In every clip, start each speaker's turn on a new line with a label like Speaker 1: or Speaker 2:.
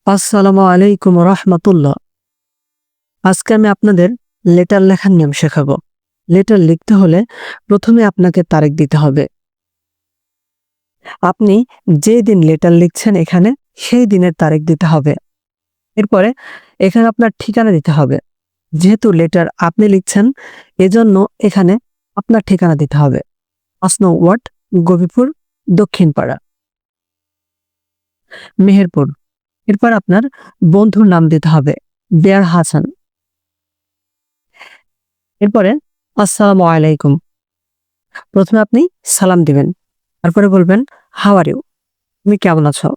Speaker 1: আসসালামু আলাইকুম রহমতুল্লাহ। আজকে আমি আপনাদের লেটার লেখার নিয়ম শেখাবো। লেটার লিখতে হলে প্রথমে আপনাকে তারিখ দিতে হবে। আপনি যে দিন লেটার লিখছেন এখানে সেই দিনের তারিখ দিতে হবে। এরপরে এখানে আপনার ঠিকানা দিতে হবে। যেহেতু লেটার আপনি লিখছেন এজন্য এখানে আপনার ঠিকানা দিতে হবে। ৫ নং ওয়ার্ড, গভীরপুর, দক্ষিণ পাড়া, মেহেরপুর। এরপর আপনার বন্ধুর নাম দিতে হবে, বেয়ার হাসান। এরপরে আসসালামু আলাইকুম। প্রথমে আপনি সালাম দিবেন, তারপরে বলবেন হাউ আর ইউ, তুমি কেমন আছো।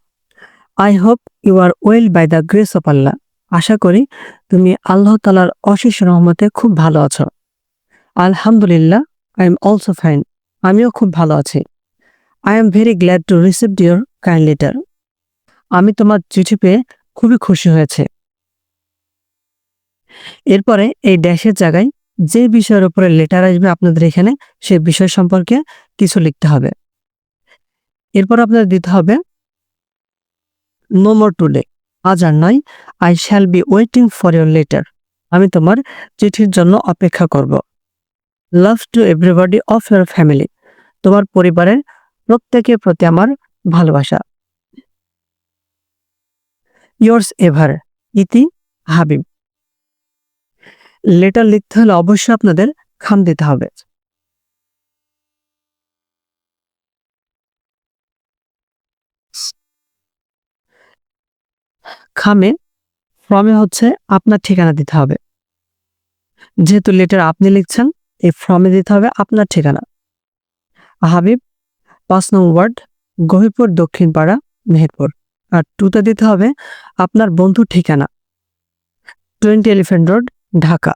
Speaker 1: I hope you are well by the grace of Allah, আশা করি তুমি আল্লাহ তাআলার অশেষ রহমতে খুব ভালো আছো। আলহামদুলিল্লাহ, আই এম অলসো ফাইন, আমিও খুব ভালো আছি। I am very glad to receive your kind letter, আমি তোমার চিঠি পেয়ে খুবই খুশি হয়েছে। এরপরে এই ড্যাশের জায়গায় যে বিষয়ের উপরে লেটার আসবে আপনাদের এখানে সেই বিষয় সম্পর্কে কিছু লিখতে হবে। এরপর আপনাদের দিতে হবে নো মোর টুডে, আজ আর নয়। I shall be waiting for your letter, আমি তোমার চিঠির জন্য অপেক্ষা করব। Love to everybody of your family, তোমার পরিবারের প্রত্যেকের প্রতি আমার ভালোবাসা। ইয়োর্স এভার, ইতি হাবিব। লেটার লিখতে হলে অবশ্যই আপনাদের খাম দিতে হবে। খামে ফর্মে হচ্ছে আপনার ঠিকানা দিতে হবে। যেহেতু লেটার আপনি লিখছেন, এই ফর্মে দিতে হবে আপনার ঠিকানা। হাবিব, ৫ নং ওয়ার্ড, গভীরপুর, দক্ষিণ পাড়া, মেহেরপুর। আর টুতে দিতে হবে আপনার বন্ধুর ঠিকানা, 20 এলিফ্যান্ট রোড, ঢাকা।